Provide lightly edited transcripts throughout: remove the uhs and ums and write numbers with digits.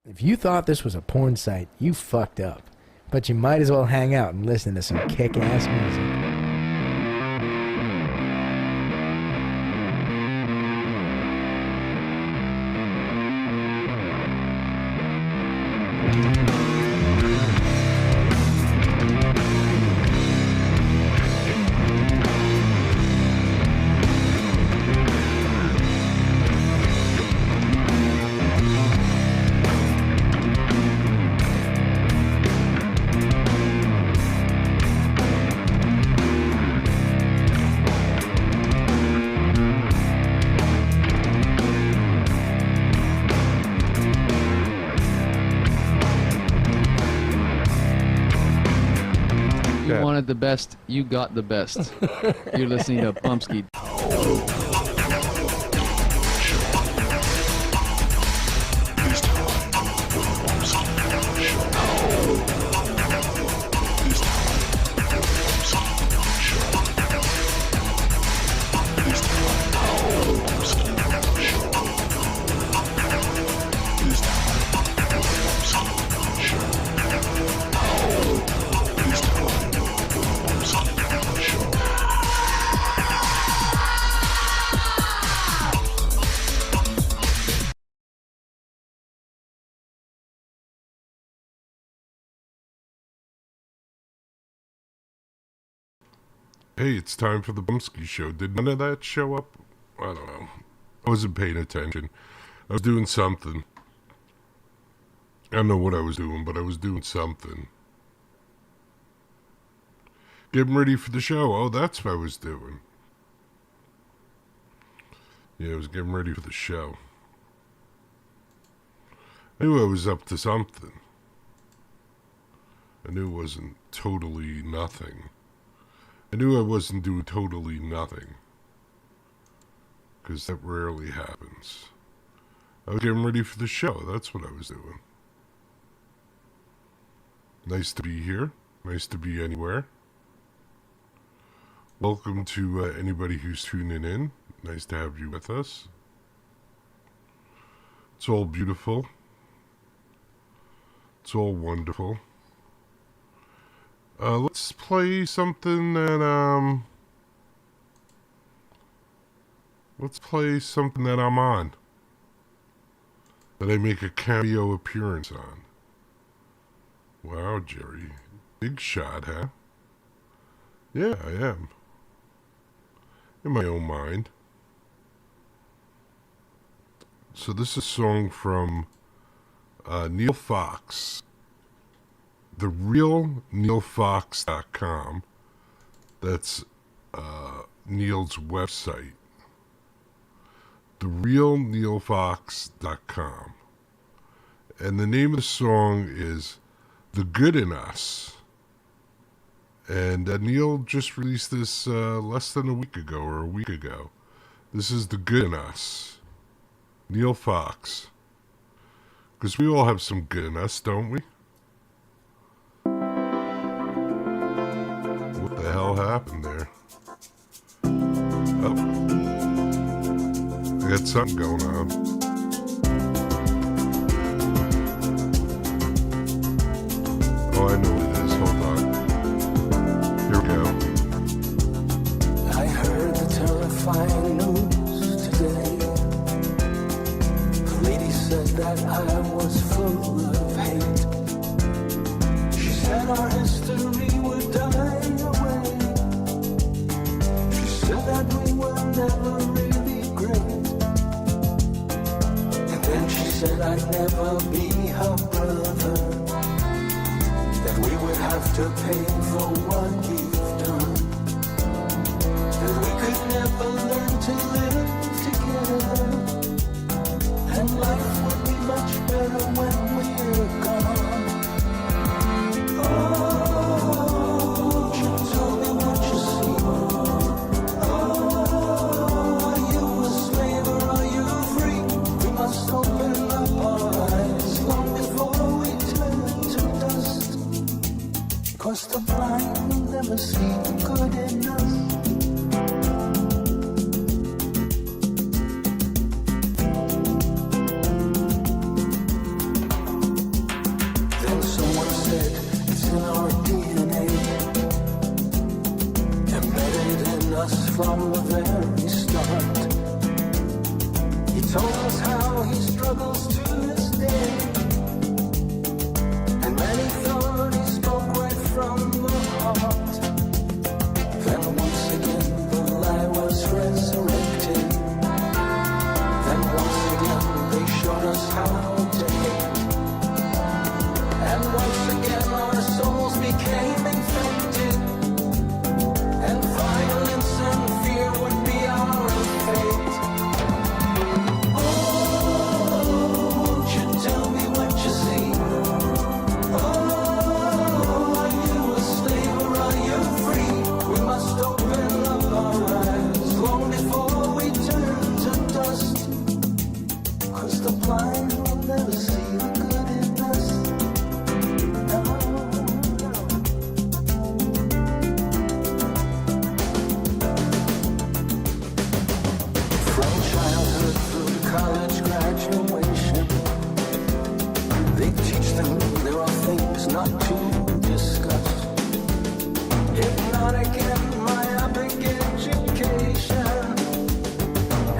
If you thought this was a porn site, you fucked up. But you might as well hang out and listen to some kick-ass music. The best, you got the best. You're listening to Bumpskey. Hey, it's time for the Bumpskey Show. Did none of that show up? I don't know. I wasn't paying attention. I was doing something. I don't know what I was doing, but I was doing something. Getting ready for the show. Oh, that's what I was doing. Yeah, I was getting ready for the show. I knew I was up to something. I knew it wasn't totally nothing. I knew I wasn't doing totally nothing. Because that rarely happens. I was getting ready for the show. That's what I was doing. Nice to be here. Nice to be anywhere. Welcome to anybody who's tuning in. Nice to have you with us. It's all beautiful. It's all wonderful. Let's play something that, let's play something that I'm on. That I make a cameo appearance on. Wow, Jerry. Big shot, huh? Yeah, I am. In my own mind. So this is a song from, Neil Fox. TheRealNeilFox.com. That's Neil's website. TheRealNeilFox.com. And the name of the song is The Good in Us. And Neil just released this less than a week ago or a week ago. This is The Good in Us. Neil Fox. Because we all have some good in us, don't we? What the hell happened there? Oh. I got something going on. Oh, I know what it is. Hold on. Here we go. I heard the terrifying news today. The lady said that I was full of hate. She said our history would die away. She said that we were never really great. And then she said I'd never be her brother. That we would have to pay for what we've done. That we could never learn to live together. And life would be much better when we're gone. Oh, tell me what you see. Oh, are you a slave or are you free? We must open up our eyes long before we turn to dust. 'Cause the blind will never see the good in us. from the very start. He told us how he struggles to this day, and many thought he spoke right from the heart. Then once again the lie was resurrected. Then once again they showed us how to hate. And once again our souls became infected, and violence and fear would be our fate. Oh, won't you tell me what you see? Oh, are you a slave or are you free? We must open up our eyes long before we turn to dust, 'cause the blind will never see the good in us. No, no. From childhood through college graduation, they teach them there are things not to discuss. Hypnotic and myopic education,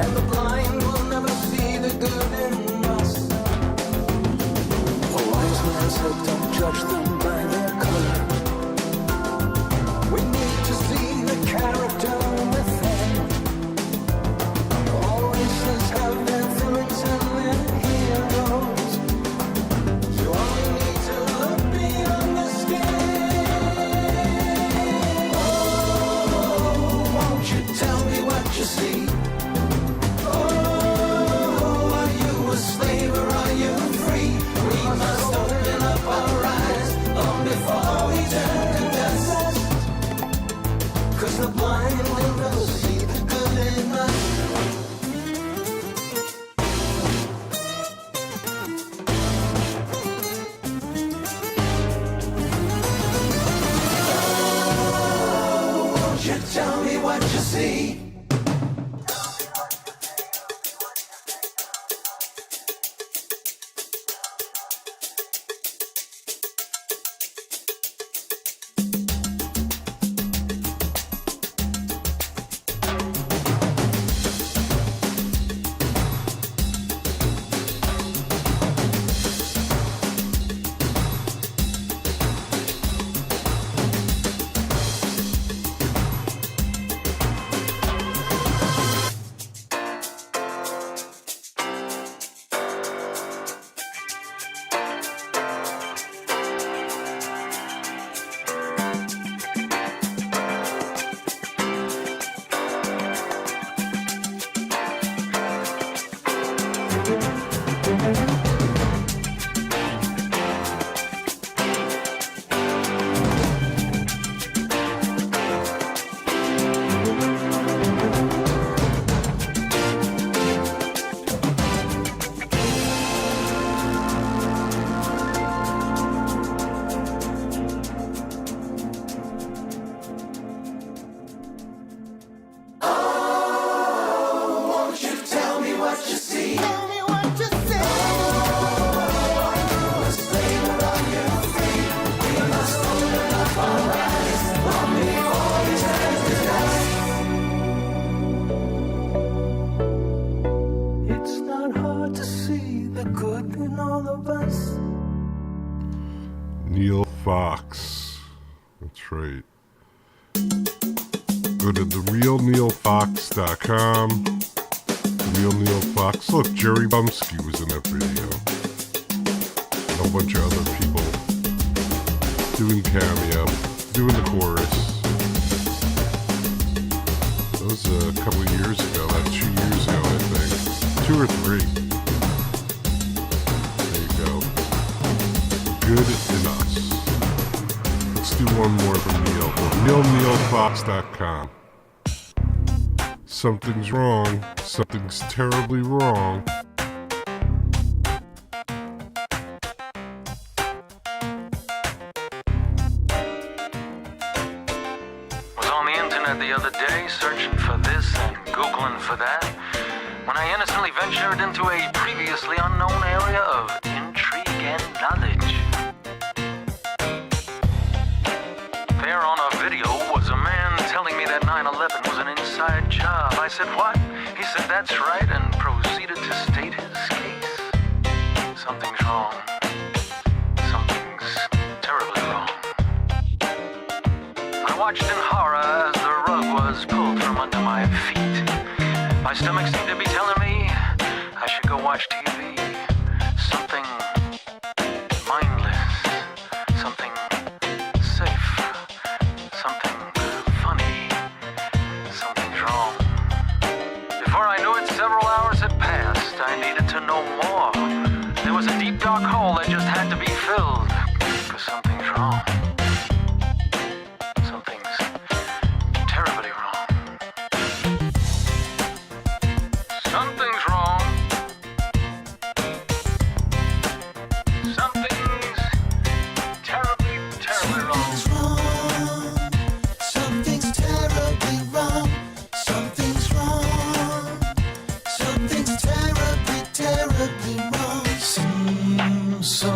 and the blind will never see the good in us. A wise man said, don't judge them by their color. We need to see the character within. All races have their villains and their heroes. You only need to look beyond the skin. Oh, won't you tell me what you see? Oh, are you a slave or are you free? We must open up our eyes long before we turn to dust, 'cause the blind will never see the good in us. Won't you tell me what you see? Won't you tell me what you see? Tell me what you see. Are you a slave or are you free? We must open up our eyes long before we turn to dust. It's not hard to see the good in all of us. Neil Fox. That's right. Go to therealneilfox.com. Real Neil Fox. Look, Jerry Bumpskey was in that video. And a whole bunch of other people doing cameo, doing the chorus. That was a couple of years ago, about 2 years ago, I think. 2 or 3. There you go. Good in us. Let's do one more from Neil. RealNeilFox.com. Something's wrong. Something's terribly wrong. Was on the internet the other day, searching for this and Googling for that, when I innocently ventured into a previously unknown area of intrigue and knowledge. There on a video was a man telling me that 9/11 was an inside that's right and proceeded to state his case. Something's wrong. Something's terribly wrong. I watched in horror as the rug was pulled from under my feet. My stomach seemed to be telling me I should go watch TV. Something mindless. Something safe. Something funny. Something's wrong. Before I knew it, several hours had passed. I needed to know more. There was a deep, dark hole that just had to be filled. 'Cause something's wrong. Something's terribly wrong. Something's wrong. Something's terribly, terribly wrong. Something's wrong. Something's terribly wrong. Something's wrong. Something's terribly, terribly wrong. Seems so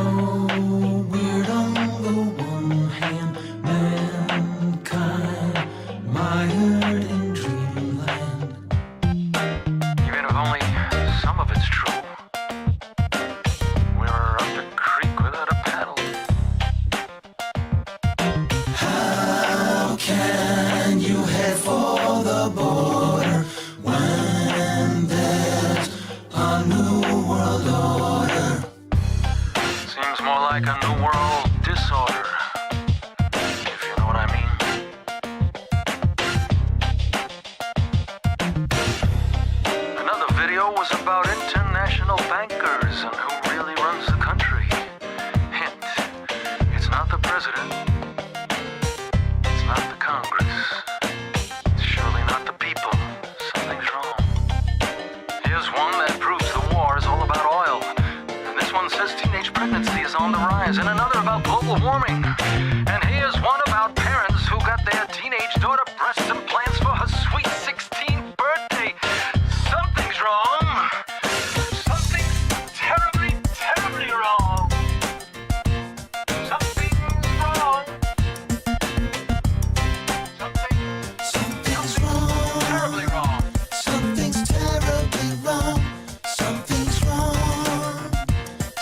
weird on the one hand. Mankind mired in dreamland. Even if only some of it's true. We're up the creek without a paddle. How can you head for the border when there's a new world order? Seems more like a new world disorder, if you know what I mean. Another video was about international bankers and who really runs the country. Hint, it's not the president. It's not the Congress. It's surely not the people. Something's wrong. Here's one that proves the war is all about oil. And this one says teenage pregnancy is on the rise. And another about global warming. And here's one about parents who got their teenage daughter breast implants for her sweet 16th birthday. Something's wrong. Something's terribly, terribly wrong. Something's wrong. Something's wrong. Terribly wrong. Something's terribly wrong. Something's wrong.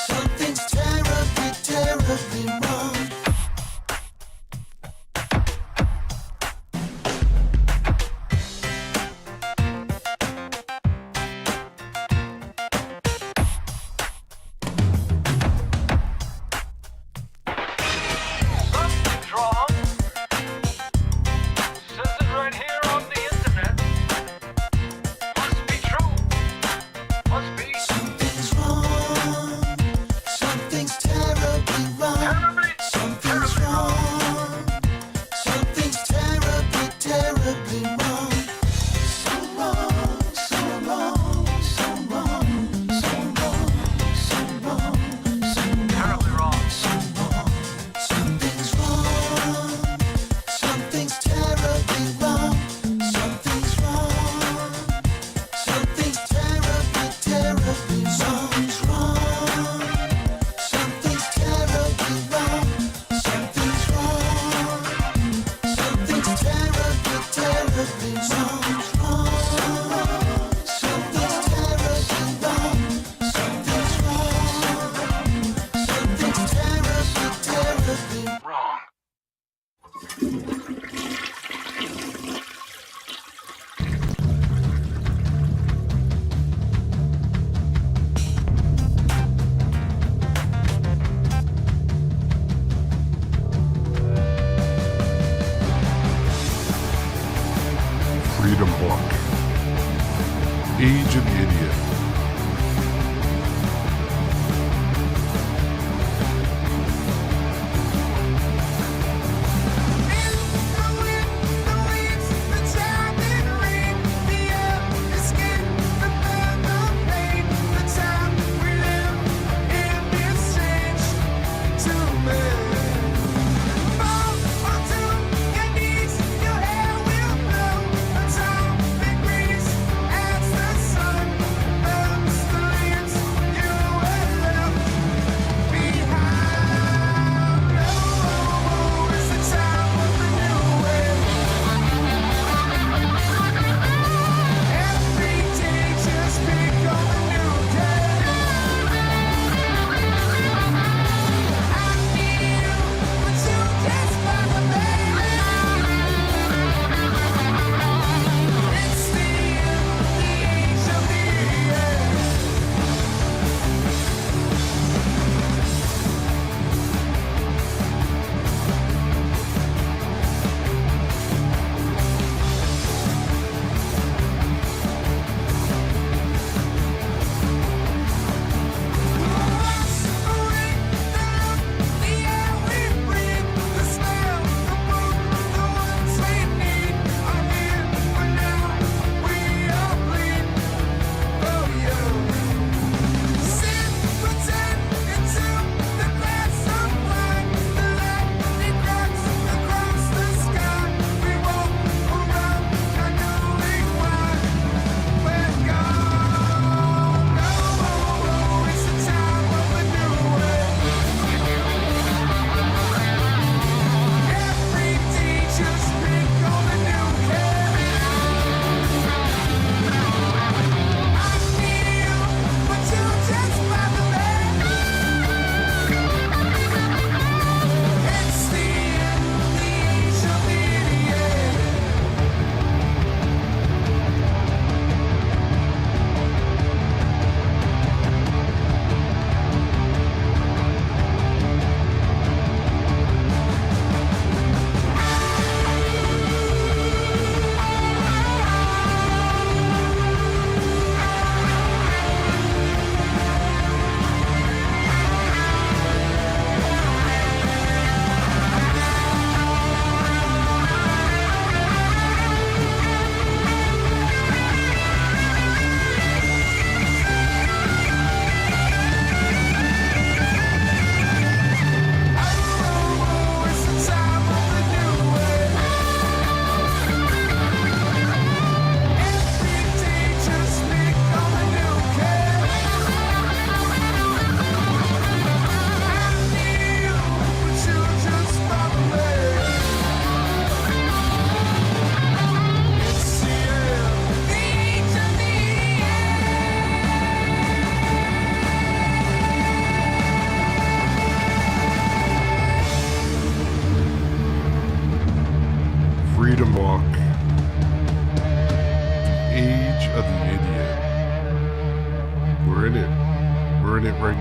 Something's terribly, terribly wrong.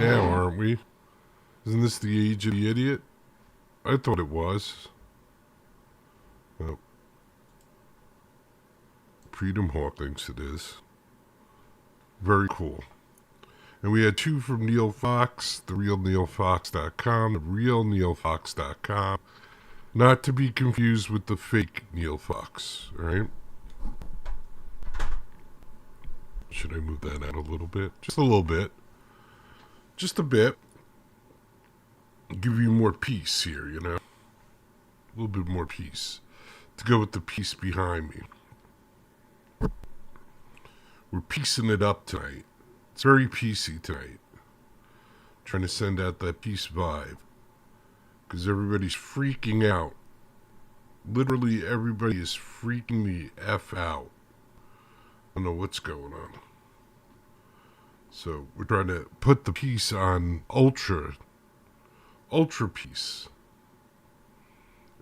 now, aren't we? Isn't this the age of the idiot? I thought it was. Well, Freedom Hawk thinks it is. Very cool. And we had 2 from Neil Fox, therealneilfox.com, therealneilfox.com. Not to be confused with the fake Neil Fox, alright? Should I move that out a little bit? Just a little bit. Just a bit. Give you more peace here, you know? A little bit more peace. To go with the peace behind me. We're piecing it up tonight. It's very peacey tonight. Trying to send out that peace vibe. Because everybody's freaking out. Literally everybody is freaking the F out. I don't know what's going on. So we're trying to put the peace on ultra peace.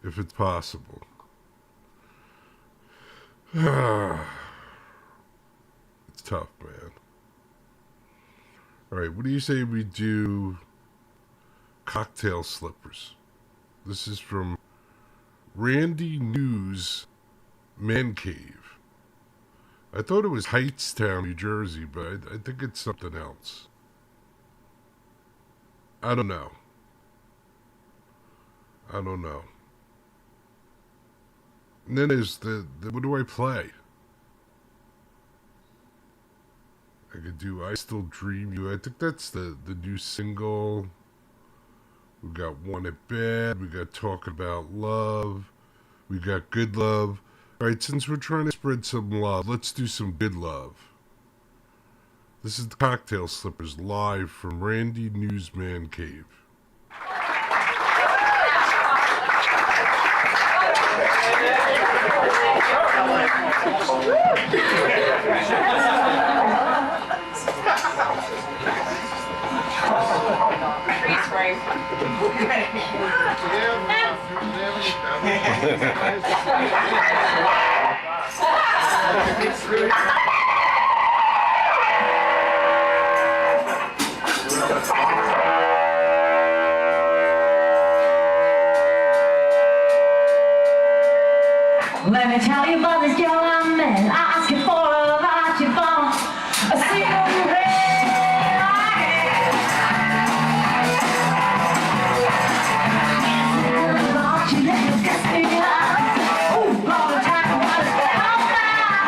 If it's possible. It's tough, man. Alright, what do you say we do cocktail slippers? This is from Randy News Man Cave. I thought it was Heightstown, New Jersey, but I think it's something else. I don't know. And then there's the what do I play? I could do I Still Dream You. I think that's the new single. We got One at Bed. We got Talking About Love. We got Good Love. All right, since we're trying to spread some love, let's do some good love. This is the Cocktail Slippers live from Randy News Man Cave. Let me tell you about this girl I met. I asked you for a lot, you found a cigarette. She let me kiss me out. Ooh, all the time was out now.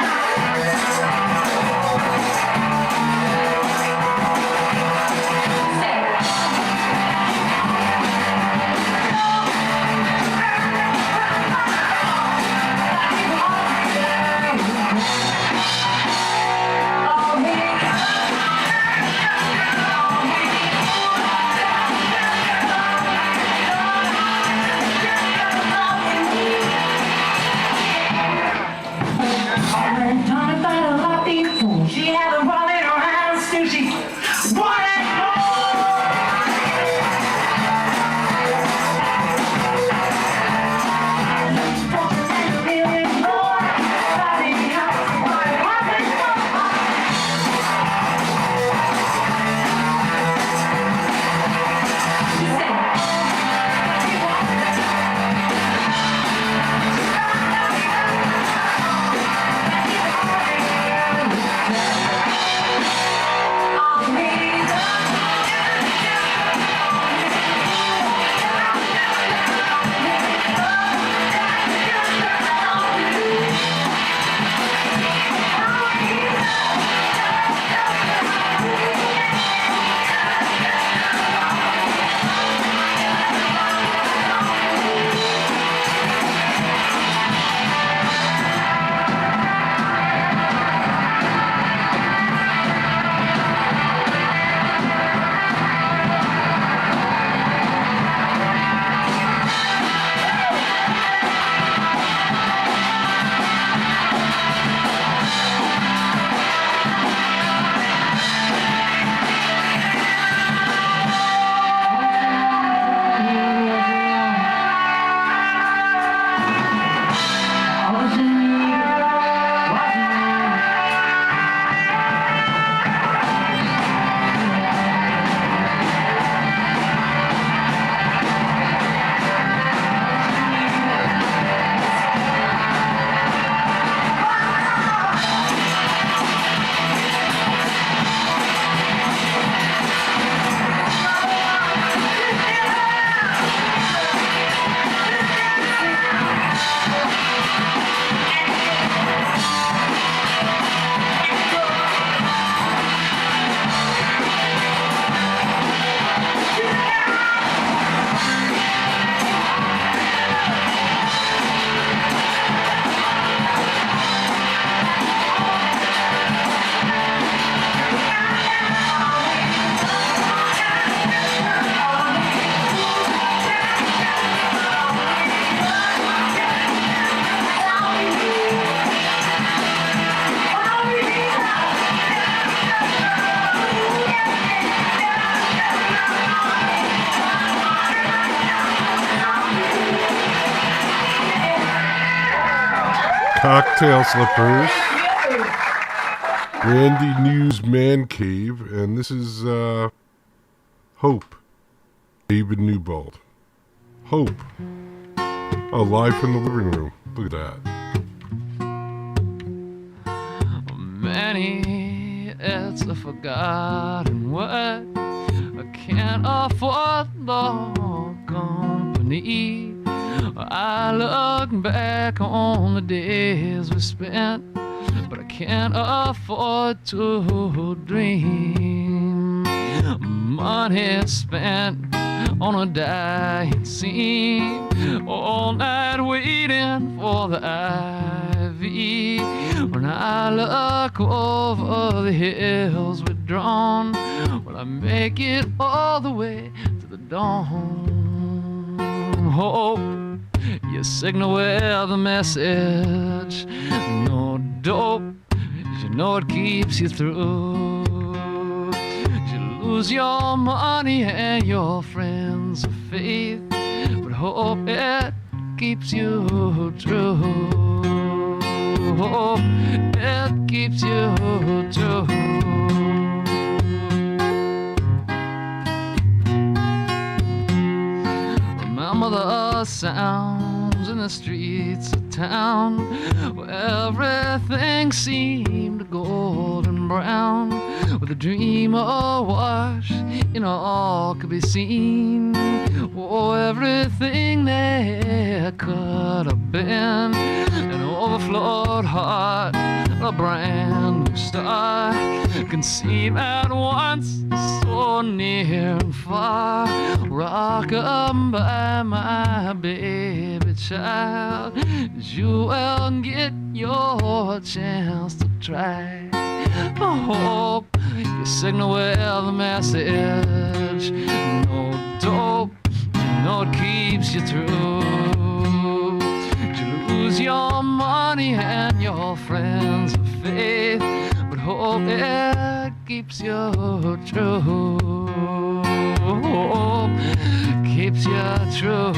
Cocktail Slippers, Randy News Man Cave, and this is Hope, David Newbold. Hope. Oh, live from the living room. Look at that. Many, it's a forgotten word. I can't afford the company. I look back on the days we spent, but I can't afford to dream. Money spent on a dying scene, all night waiting for the ivy. When I look over the hills we've drawn, will I make it all the way to the dawn? Hope you signal with a message, no dope, you know it keeps you through. You lose your money and your friends of faith, but hope it keeps you true. Hope it keeps you true. Remember the sounds in the streets of town, where everything seemed golden brown, with a dream awash in all could be seen. Oh, everything there could have been an overflowed heart, a brand new start, can seem at once so near and far. Rock'em by my baby child, you will get your chance to try. I hope you signal with a message, no dope, you know it keeps you true. You lose your money and your friends of faith, but hope it keeps you true. Hope keeps you true.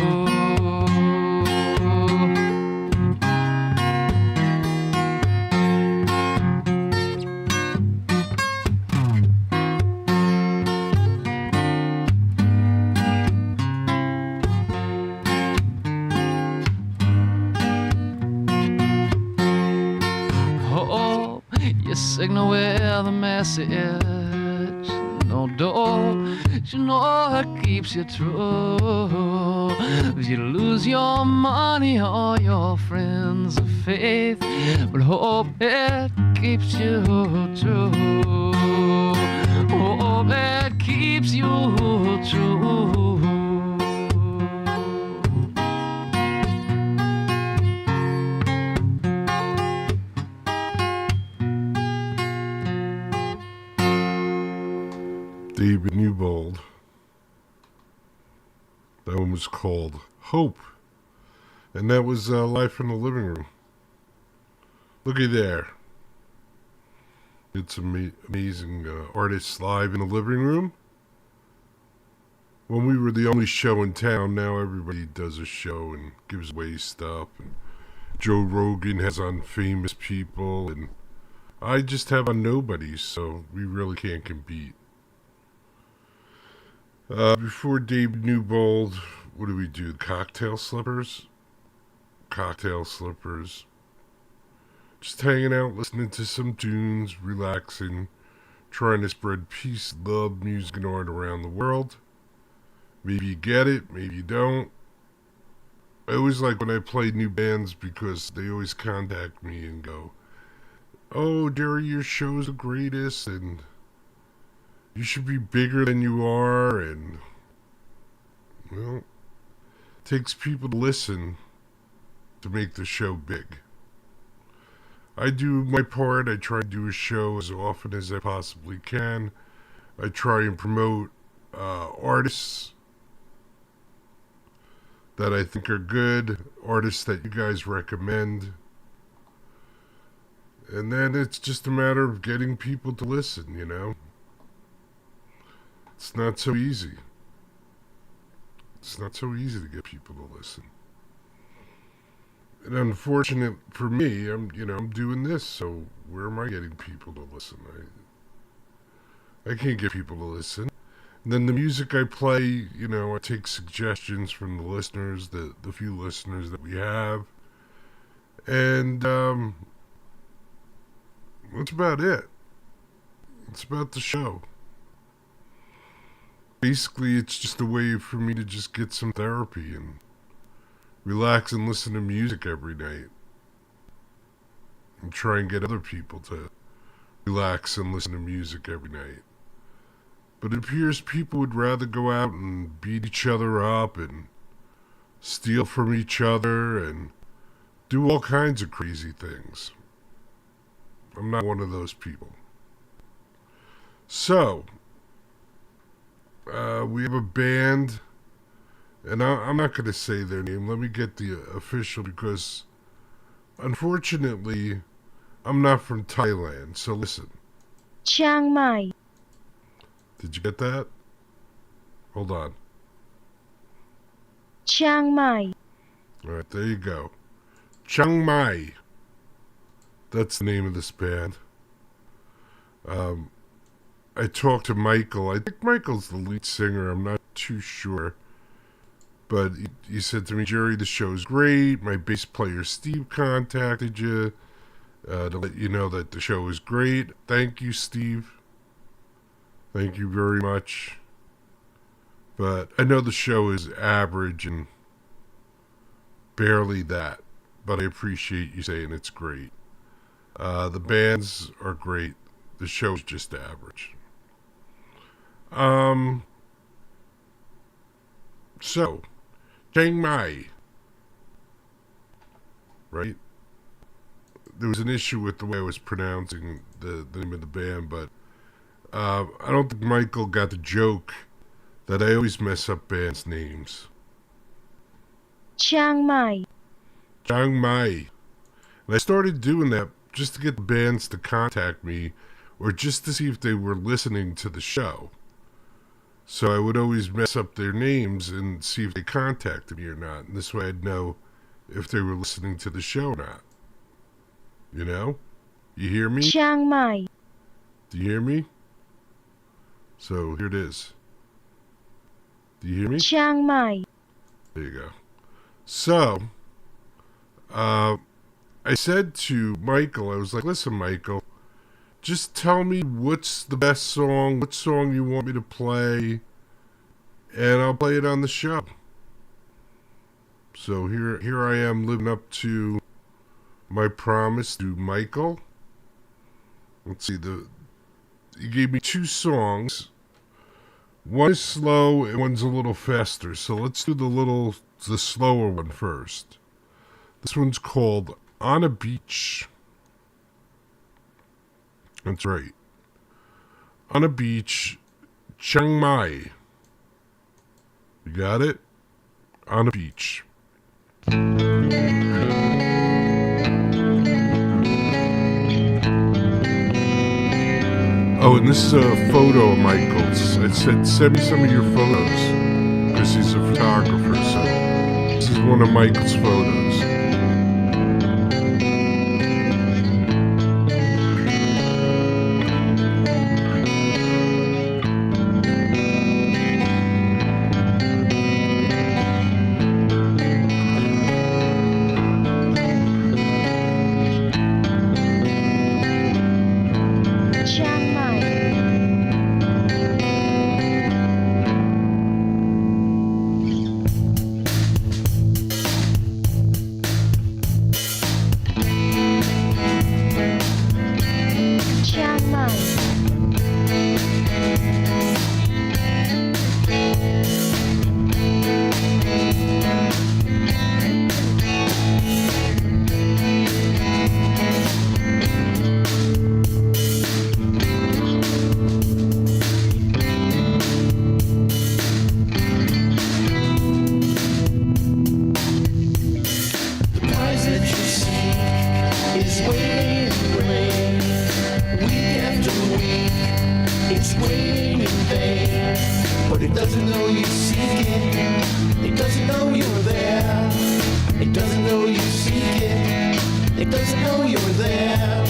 Signal with a message, no door, you know it keeps you true. You lose your money or your friends of faith, but hope it keeps you true. Hope it keeps you true. David Newbold. That one was called Hope. And that was live from the living room. Looky there. It's amazing artists live in the living room. When we were the only show in town, now everybody does a show and gives away stuff. And Joe Rogan has on famous people, and I just have on nobodies, so we really can't compete. Before David Newbold, what do we do? Cocktail Slippers? Cocktail Slippers. Just hanging out, listening to some tunes, relaxing, trying to spread peace, love, music, and art around the world. Maybe you get it, maybe you don't. I always like when I play new bands because they always contact me and go, "Oh, Derry, your show's the greatest, and you should be bigger than you are," and, well, it takes people to listen to make the show big. I do my part. I try to do a show as often as I possibly can. I try and promote artists that I think are good, artists that you guys recommend. And then it's just a matter of getting people to listen, you know? It's not so easy. It's not so easy to get people to listen. And unfortunate for me, I'm doing this, so where am I getting people to listen? I can't get people to listen. And then the music I play, I take suggestions from the listeners, the few listeners that we have. And that's about it. It's about the show. Basically, it's just a way for me to just get some therapy and relax and listen to music every night. And try and get other people to relax and listen to music every night. But it appears people would rather go out and beat each other up and steal from each other and do all kinds of crazy things. I'm not one of those people. So, we have a band, and I'm not going to say their name. Let me get the official, because unfortunately, I'm not from Thailand. So listen. Chiang Mai. Did you get that? Hold on. Chiang Mai. All right, there you go. Chiang Mai. That's the name of this band. I talked to Michael. I think Michael's the lead singer. I'm not too sure. But he said to me, Jerry, the show's great. My bass player Steve contacted you to let you know that the show is great. Thank you, Steve. Thank you very much. But I know the show is average and barely that. But I appreciate you saying it's great. The bands are great. The show's just average. So, Chiang Mai, right? There was an issue with the way I was pronouncing the name of the band, but I don't think Michael got the joke that I always mess up bands' names. Chiang Mai. Chiang Mai. And I started doing that just to get the bands to contact me, or just to see if they were listening to the show. So I would always mess up their names and see if they contacted me or not. And this way I'd know if they were listening to the show or not. You know? You hear me? Chiang Mai. Do you hear me? So here it is. Do you hear me? Chiang Mai. There you go. So, I said to Michael, I was like, listen, Michael, just tell me what's the best song, what song you want me to play, and I'll play it on the show. So here I am living up to my promise to Michael. Let's see, he gave me 2 songs. One is slow and one's a little faster. So let's do the slower one first. This one's called On a Beach. That's right. On a Beach, Chiang Mai. You got it? On a Beach. Oh, and this is a photo of Michael's. I said, send me some of your photos, because he's a photographer, so this is one of Michael's photos. Chiang Mai. Chiang Mai. The prize that you seek is waiting in rain. Week after week, it's waiting in vain. But it doesn't know you seek it, it doesn't know you're there. It doesn't know you seek it. It doesn't know you're there.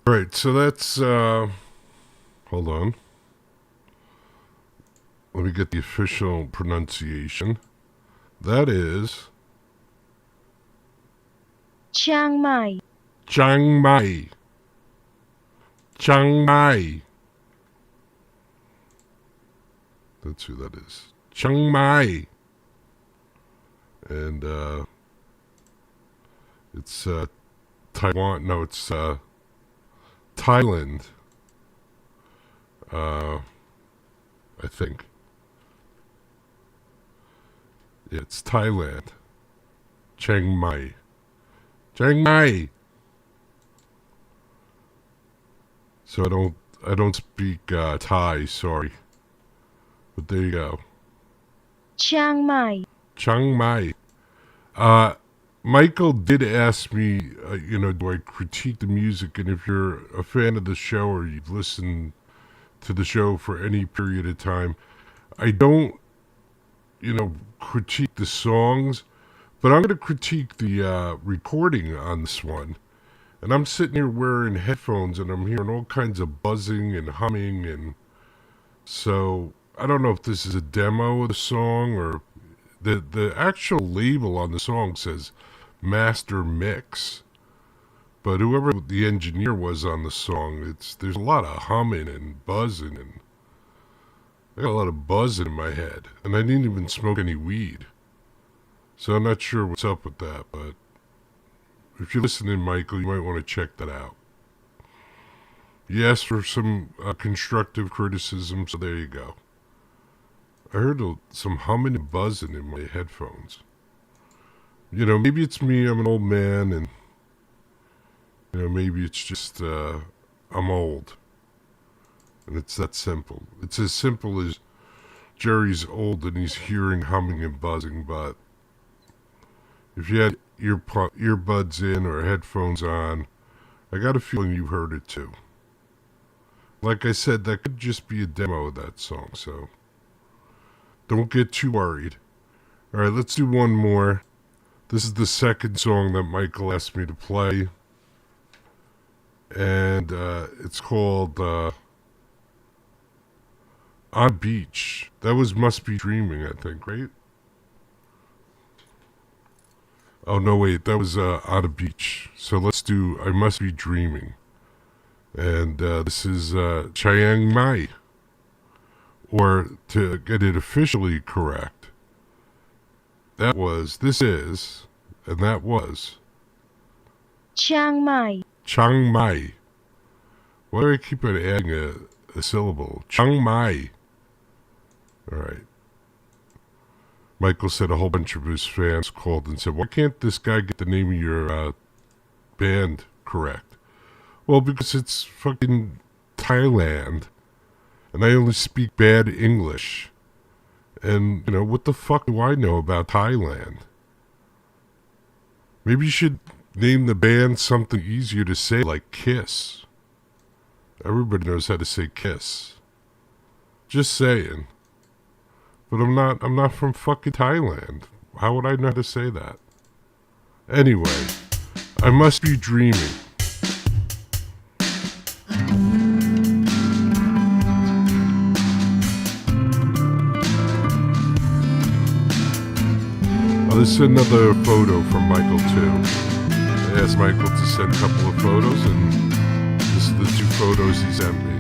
Right, so that's, hold on. Let me get the official pronunciation. That is Chiang Mai. Chiang Mai. Chiang Mai. That's who that is. Chiang Mai. And, it's, Taiwan, no, it's, Thailand, I think. Yeah, it's Thailand. Chiang Mai. Chiang Mai. So I don't speak Thai, sorry. But there you go. Chiang Mai. Chiang Mai. Michael did ask me, do I critique the music? And if you're a fan of the show or you've listened to the show for any period of time, I don't, critique the songs, but I'm going to critique the recording on this one. And I'm sitting here wearing headphones and I'm hearing all kinds of buzzing and humming. And so I don't know if this is a demo of the song or the actual label on the song says Master Mix, but whoever the engineer was on the song, there's a lot of humming and buzzing, and I got a lot of buzzing in my head, and I didn't even smoke any weed, so I'm not sure what's up with that. But if you're listening, Michael, you might want to check that out. You asked for some constructive criticism, so there you go. I heard some humming and buzzing in my headphones. Maybe it's me, I'm an old man, and, maybe it's just, I'm old. And it's that simple. It's as simple as Jerry's old and he's hearing humming and buzzing, but if you had earbuds in or headphones on, I got a feeling you heard it too. Like I said, that could just be a demo of that song, so don't get too worried. All right, let's do one more. This is the second song that Michael asked me to play. And it's called On Beach. That was Must Be Dreaming, I think, right? Oh, no, wait. That was On a Beach. So let's do I Must Be Dreaming. And this is Chiang Mai. Or to get it officially correct, this is, and that was Chiang Mai. Chiang Mai. Why do I keep on adding a syllable? Chiang Mai. All right. Michael said a whole bunch of his fans called and said, why can't this guy get the name of your band correct? Well, because it's fucking Thailand, and I only speak bad English. And, you know, what the fuck do I know about Thailand? Maybe you should name the band something easier to say, like Kiss. Everybody knows how to say Kiss. Just saying. But I'm not from fucking Thailand. How would I know how to say that? Anyway, I Must Be Dreaming. Oh, this is another photo from Michael too. I asked Michael to send a couple of photos, and this is the 2 photos he sent me.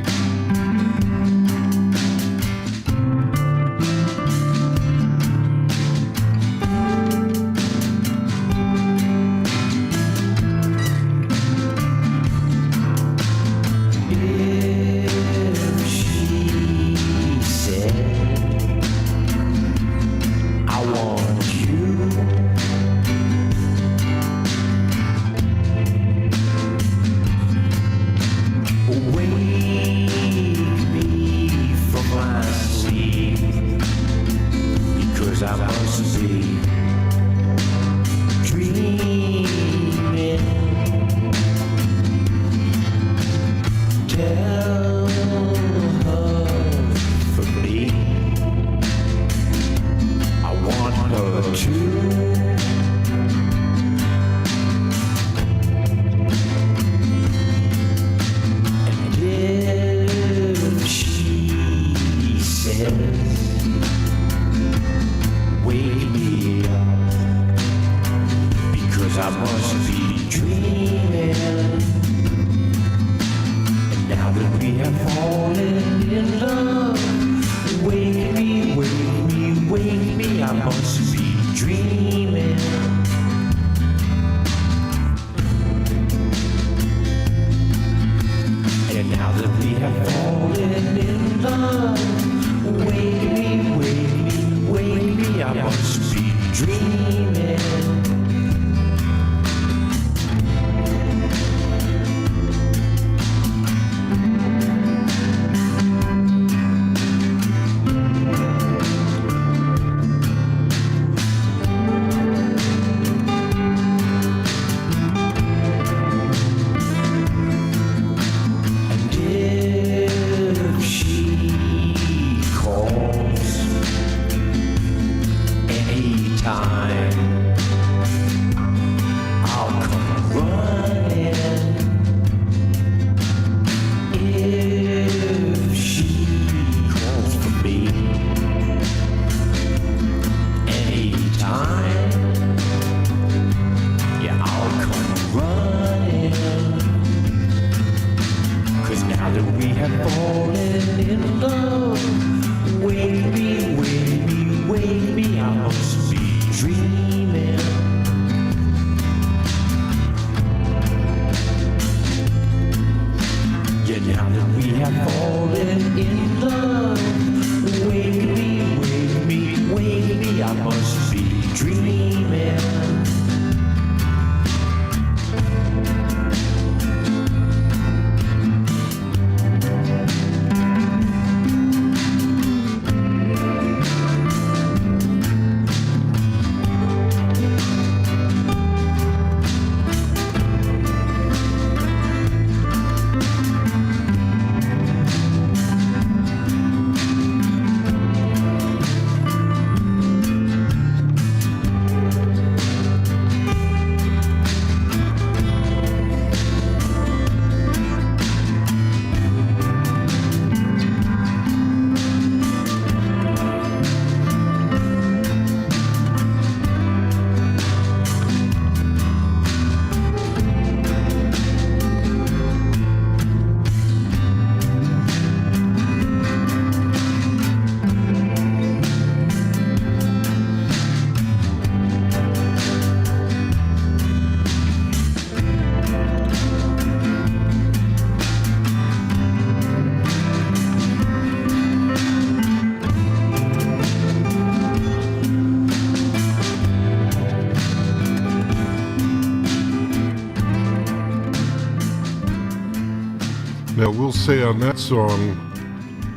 say on that song,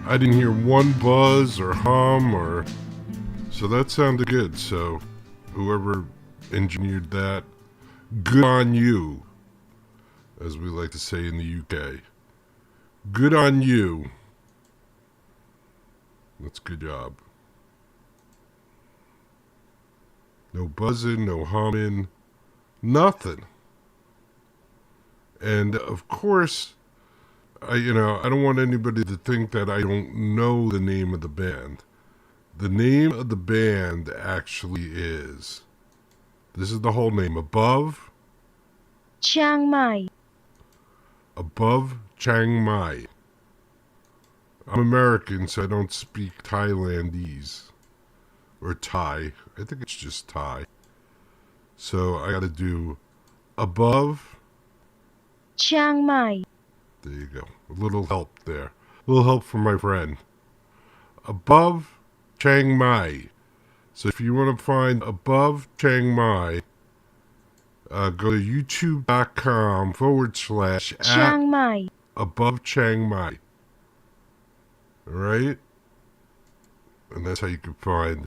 I didn't hear one buzz or hum or... So that sounded good. So whoever engineered that, good on you, as we like to say in the UK. Good on you. That's a good job. No buzzing, no humming, nothing. And of course, I don't want anybody to think that I don't know the name of the band. The name of the band actually is, this is the whole name, Above เชียงใหม่ Above Chiang Mai. I'm American, so I don't speak Thailandese. Or Thai. I think it's just Thai. So I gotta do Above. เชียงใหม่ There you go. A little help there. A little help from my friend. Above Chiang Mai. So if you want to find Above Chiang Mai, go to youtube.com / เชียงใหม่ Above Chiang Mai. Alright? And that's how you can find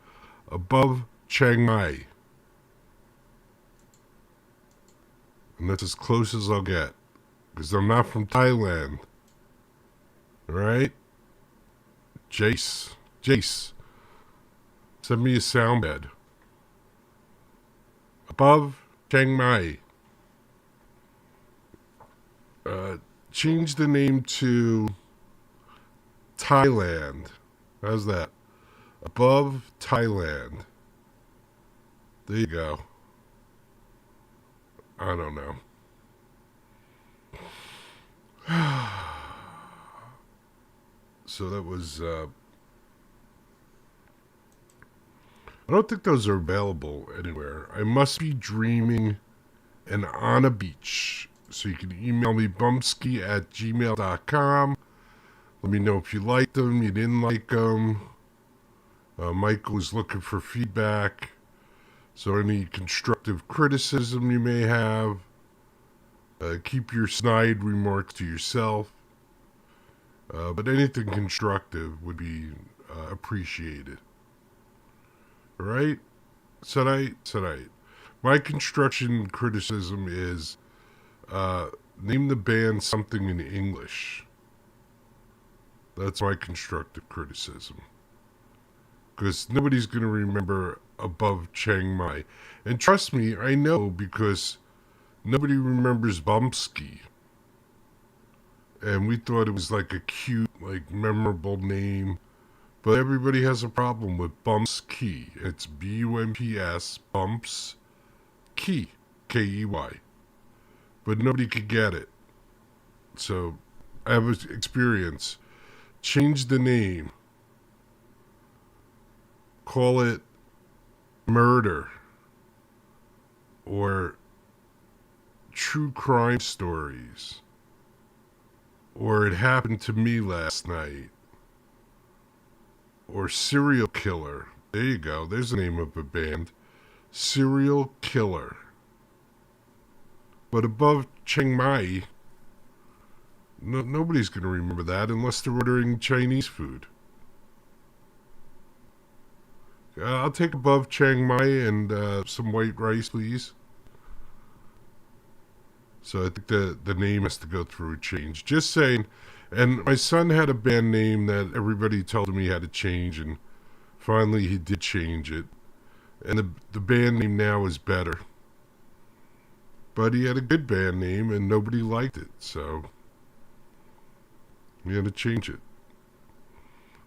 Above Chiang Mai. And that's as close as I'll get. Because I'm not from Thailand. Alright? Jace. Send me a sound bed. Above Chiang Mai. Change the name to Thailand. How's that? Above Thailand. There you go. I don't know. So that was... I don't think those are available anywhere. I must be dreaming and on a beach. So you can email me bumpskey@gmail.com. Let me know if you liked them, you didn't like them. Michael was looking for feedback. So any constructive criticism you may have, keep your snide remarks to yourself. But anything constructive would be appreciated. Alright? Tonight. My construction criticism is name the band something in English. That's my constructive criticism. Because nobody's going to remember Above Chiang Mai. And trust me, I know, because nobody remembers Bumpskey. And we thought it was like a cute, like memorable name. But everybody has a problem with Bumpskey. It's B-U-M-P-S, Bumps, Key, K-E-Y. But nobody could get it. So, I have experience. Change the name. Call it Murder. Or True Crime Stories. Or It Happened to Me Last Night. Or Serial Killer. There you go. There's the name of a band. Serial Killer. But Above Chiang Mai, nobody's going to remember that unless they're ordering Chinese food. I'll take Above Chiang Mai and some white rice, please. So I think the name has to go through a change. Just saying. And my son had a band name that everybody told him he had to change, and finally he did change it. And the band name now is better. But he had a good band name, and nobody liked it, so we had to change it.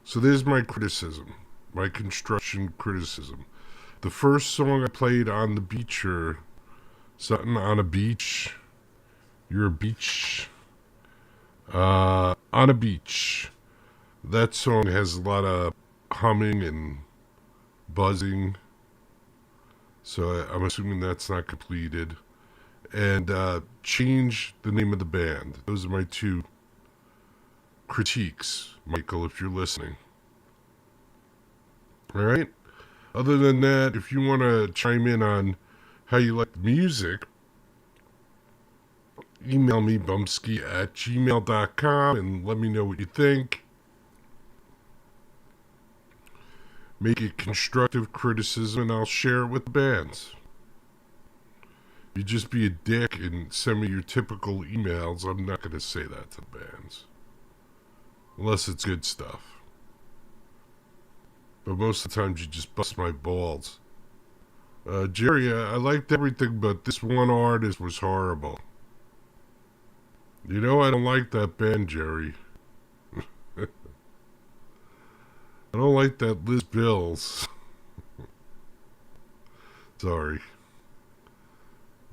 So there's my criticism, my construction criticism. The first song I played on the beach, or something on a beach. You're a beach. On a beach. That song has a lot of humming and buzzing. So I'm assuming that's not completed. And change the name of the band. Those are my two critiques, Michael, if you're listening. Alright? Other than that, if you want to chime in on how you like the music, email me, bumpskey@gmail.com, and let me know what you think. Make it constructive criticism, and I'll share it with the bands. If you just be a dick and send me your typical emails, I'm not going to say that to the bands. Unless it's good stuff. But most of the times you just bust my balls. Jerry, I liked everything, but this one artist was horrible. You know I don't like that band, Jerry. I don't like that Liz Bills. Sorry.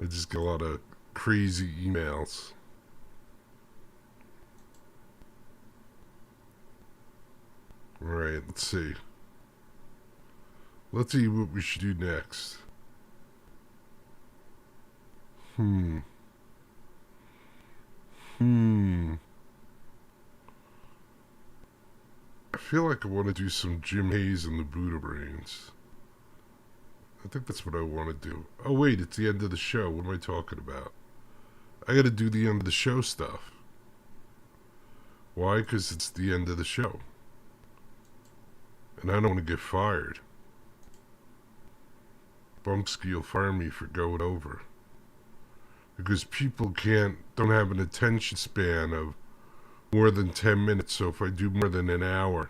I just get a lot of crazy emails. Alright, let's see. Let's see what we should do next. I feel like I want to do some Jim Hayes and the Buddha Brains. I think that's what I want to do. Oh wait, it's the end of the show. What am I talking about? I gotta do the end of the show stuff. Why? Because it's the end of the show. And I don't want to get fired. Bumpskey will fire me for going over. Because people don't have an attention span of more than 10 minutes, so if I do more than an hour,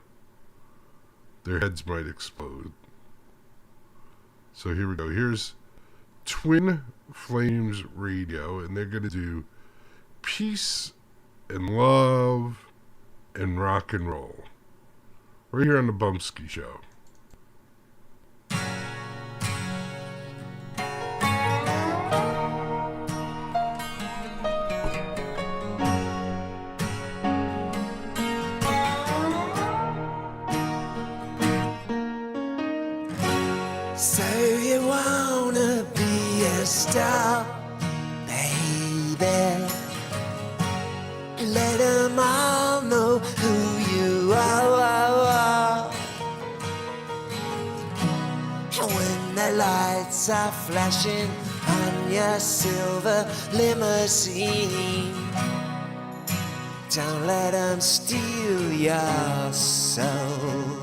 their heads might explode. So here we go. Here's Twin Flames Radio, and they're going to do Peace and Love and Rock and Roll. Right here on the Bumpskey Show. So you wanna be a star, baby? Let them all know who you are. And when the lights are flashing on your silver limousine, don't let them steal your soul.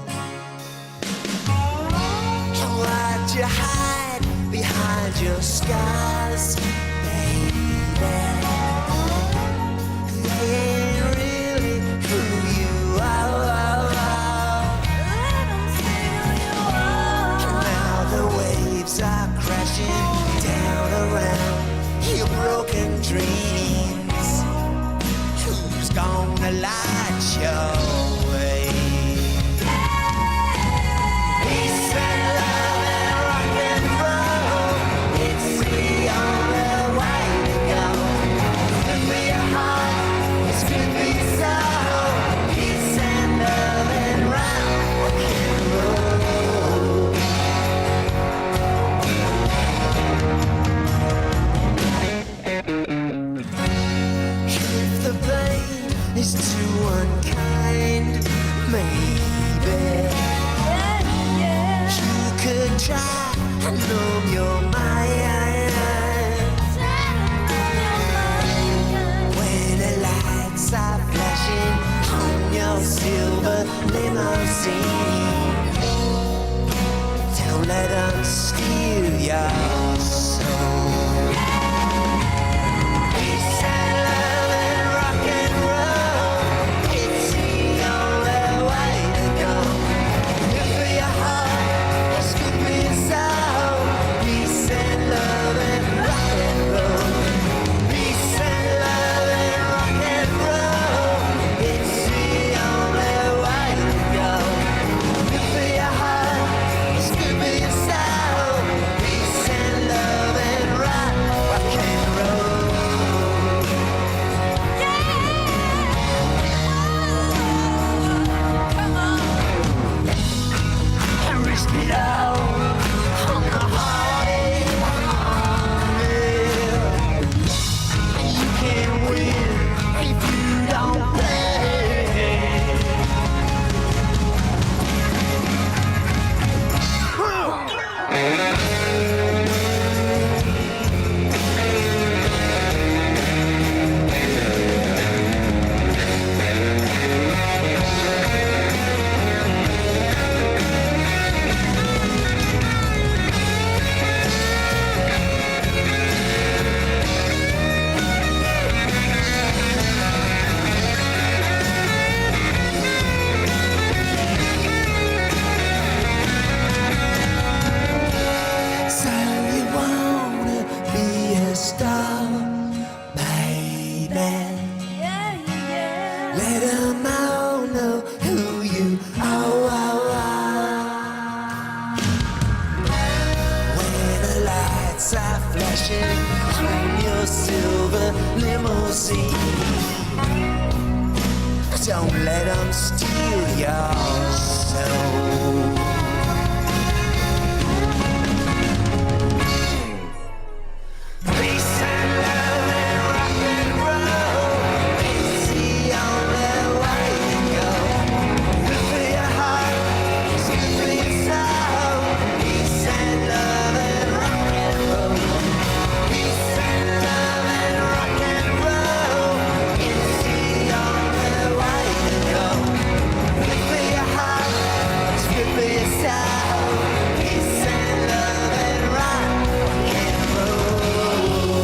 Why'd you hide behind your scars, baby? They ain't really who you are. Now the waves are crashing down around your broken dreams. Who's gonna light your way? Peace and love and rock and roll, it's the only way to go. Good for your heart, it's good for your soul. Peace and love and rock and roll. If the blame is too unkind, maybe you could try and numb your mind. When the lights are flashing on your silver limousine, don't let them steal your soul. Peace and love and rock and roll, it's the only way to go. Good for your heart, it's good for your soul. Peace and love and rock and roll. Peace and love and rock and roll, it's the only way to go. Good for your heart, it's good for your soul. Peace and love. come on, know who you are. When the lights are flashing from your silver limousine, don't let them steal your soul. Peace and love and rock and roll, it's the only way to go. Good for your heart, it's good for your soul. Peace and love and rock and roll. Peace and love and rock and roll, it's the only way to go. Good for your heart, it's good for your soul. Peace and love and rock and roll.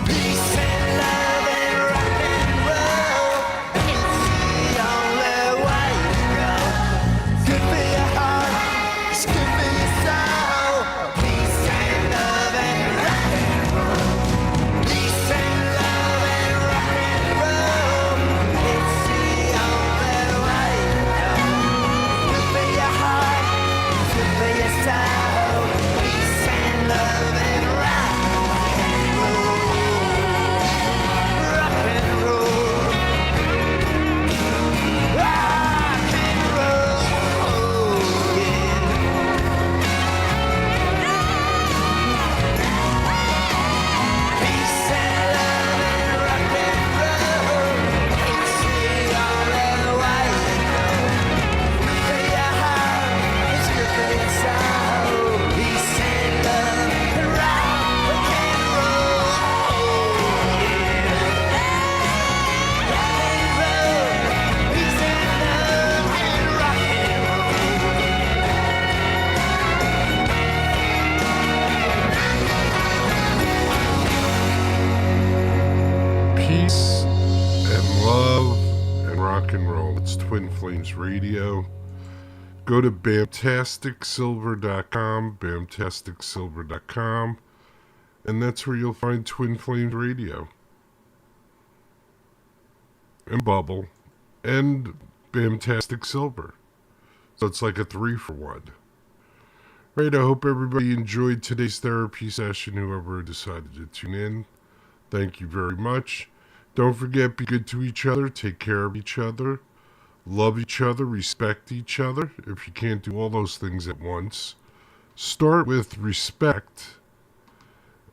Peace and love and rock and roll, it's the only way to go. Good for your heart, it's good for your soul. Peace and love and rock and roll. Peace and love and rock and roll, it's the only way to go. Good for your heart, it's good for your soul. Peace and love and rock and roll. Rock and roll. Rock and roll. Peace and love and rock and roll, it's the only way to go. Good for your heart, it's good for your soul. Peace and love and rock and roll. Rock and roll. Peace and love and rock and roll. Peace and love and rock and roll. It's Twin Flames Radio. Go to bamtasticsilver.com, bamtasticsilver.com, and that's where you'll find Twin Flames Radio. And Bubble. And Bamtastic Silver. So it's like a 3-for-1. Right, I hope everybody enjoyed today's therapy session, whoever decided to tune in. Thank you very much. Don't forget, be good to each other, take care of each other, love each other, respect each other. If you can't do all those things at once, start with respect,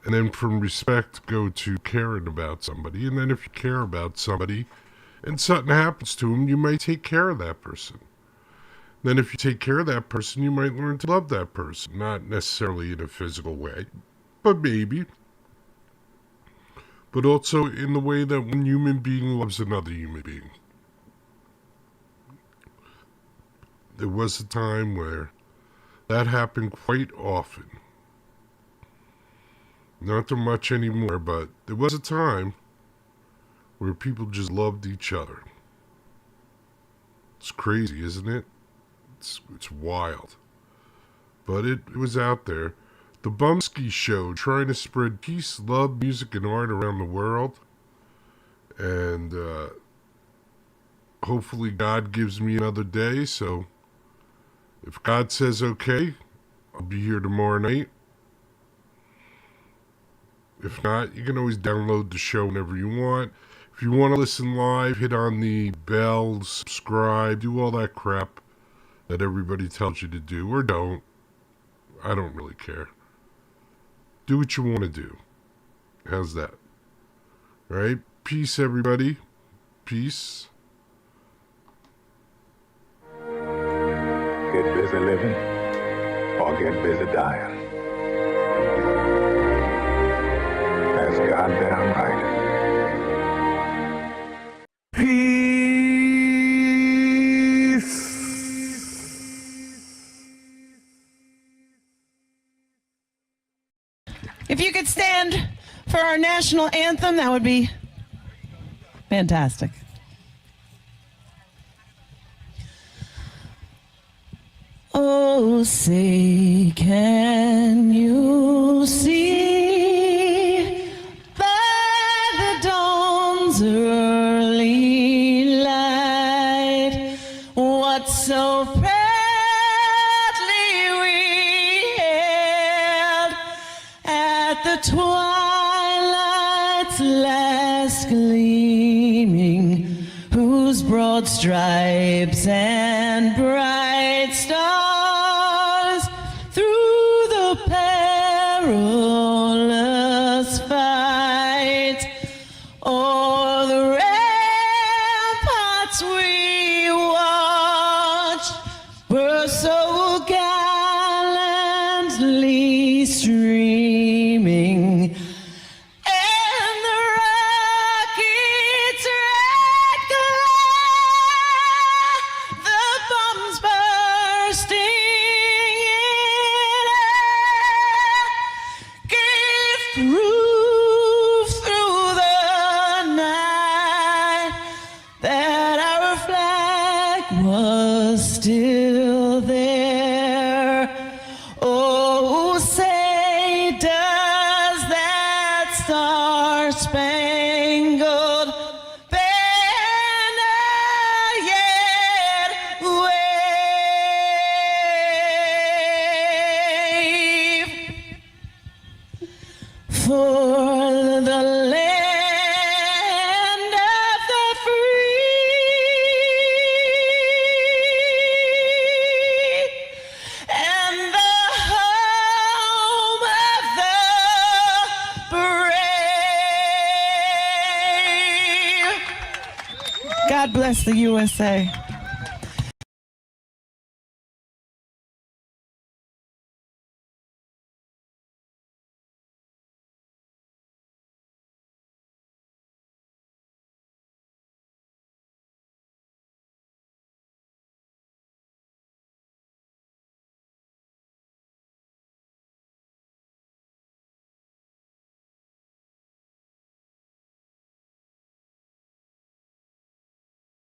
and then from respect go to caring about somebody. And then if you care about somebody and something happens to them, you might take care of that person. Then if you take care of that person, you might learn to love that person. Not necessarily in a physical way, but maybe. But also in the way that one human being loves another human being. There was a time where that happened quite often. Not so much anymore, but there was a time where people just loved each other. It's crazy, isn't it? It's wild. But it was out there. The Bumpskey Show, trying to spread peace, love, music, and art around the world. And hopefully God gives me another day. So if God says okay, I'll be here tomorrow night. If not, you can always download the show whenever you want. If you want to listen live, hit on the bell, subscribe, do all that crap that everybody tells you to do, or don't. I don't really care. Do what you want to do. How's that? All right? Peace, everybody. Peace. Get busy living or get busy dying. That's goddamn right. Peace. could stand for our national anthem, that would be fantastic. Oh, say, can you see by the dawn's early light what so proudly we hailed at the twilight's last gleaming, whose broad stripes and bright stars through the perilous fight o'er the ramparts we watched were so gallantly streaming. And the rocket's red glare, the bombs bursting in air, gave proof through the night that our flag was still there. Oh, say, does that star-spangled banner yet wave for the land of the free and the home of the brave? God bless the USA.